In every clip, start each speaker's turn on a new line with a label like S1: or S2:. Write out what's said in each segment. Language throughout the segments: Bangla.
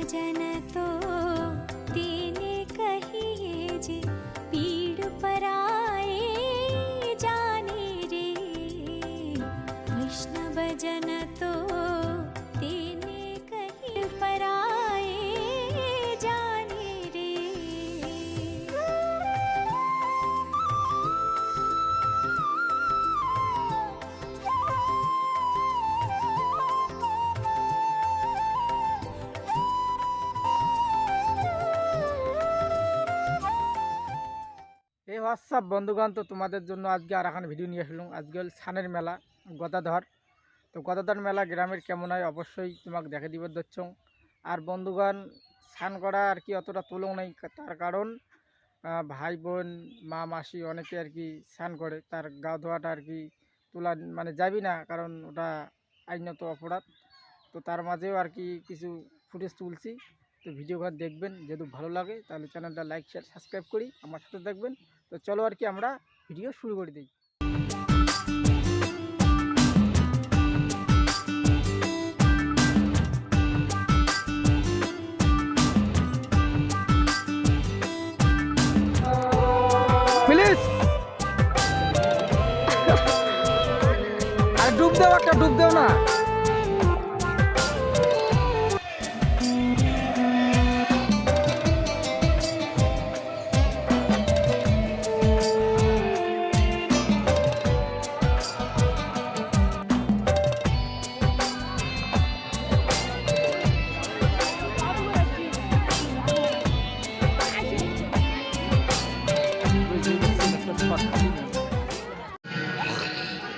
S1: भजन तो तेने कहिए जे पीड़ पराए जाने रे। कृष्ण भजन तो तेने कहिए पराए जाने रे।
S2: এই হোয়াটসঅ্যাপ বন্ধুগণ, তো তোমাদের জন্য আজকে আর এখন ভিডিও নিয়ে আসলাম। আজকে হল ছানের মেলা গদাধর। তো গদাধর মেলা গ্রামের কেমন হয় অবশ্যই তোমাকে দেখে দিব দচ্ছ। আর বন্ধুগণ, স্নান করা আর কি অতটা তুলং নেই, তার কারণ ভাই বোন মা মাসি অনেকে আর কি স্নান করে, তার গা ধোয়াটা আর কি তোলা মানে যাবি না, কারণ ওটা আইনত অপরাধ। তো তার মাঝেও আর কি কিছু ফুটেজ তুলছি। তো ভিডিও ঘর দেখবেন, যেহেতু ভালো লাগে তাহলে চ্যানেলটা লাইক শেয়ার সাবস্ক্রাইব করি আমার সাথে দেখবেন। তো চলো আর কি আমরা ভিডিও শুরু করে দিই। প্লিজ আর ডুব দাও, একটা ডুব দাও না।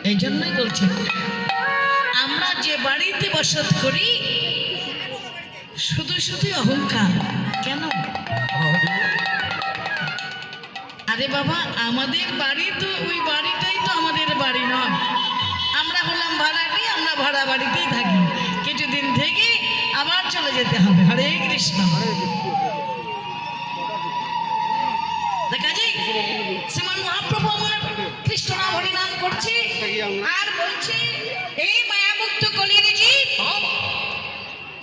S3: এই জন্যই বলছি, আমরা যে বাড়িতে বসত করি শুধু শুধু অহংকার কেন? আরে বাবা, আমাদের বাড়ি তো ওই বাড়িটাই তো আমাদের বাড়ি নয়। আমরা হলাম ভাড়াটি, আমরা ভাড়া বাড়িতেই থাকি, কিছুদিন থেকে আবার চলে যেতে হবে। হরে কৃষ্ণ। দেখা যায় শ্রীমান মহাপ্রভু আমার কৃষ্ণ নাম হরি নাম করছে আর বলছে, এই মায়ামুক্ত কলির জীব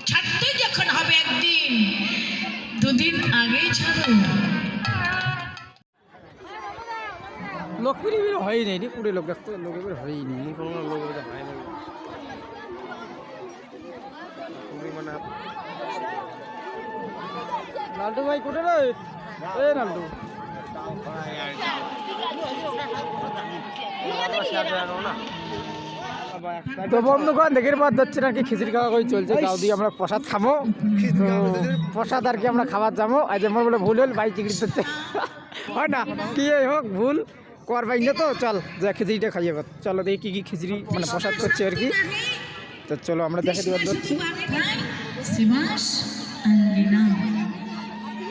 S3: ছাড়তে যখন হবে একদিন, দুদিন আগেই ছাড়ো।
S2: লোক বের হয়নি, রে পুরো লোক দেখতে লোক বের হয়নি, কোনো লোক বের হয় না। মানে লালটু ভাই কোটে রে? এ লালটু তো বন্ধুগণ, দেখের পর যাচ্ছে নাকি খিচুড়ি খাওয়া করে চলছে। গাও দিয়ে আমরা প্রসাদ খাবো, প্রসাদ আর কি আমরা খাবার যাবো। আজ আমার বলে ভুল হল, ভাই চিকিৎসা করতে হয় না, কি হোক ভুল কর ভাই না। তো চল যা খিচুড়িটা খাইয়ে, চলো দেখি কি কি খিচুড়ি মানে প্রসাদ করছে আর কি। তো চলো আমরা দেখে দেওয়ার ধরছি।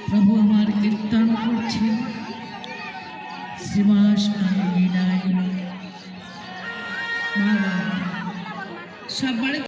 S3: প্রভু আমার কীর্তন করছে, শ্রীমাস আঙ্গিনায় সব বাড়ি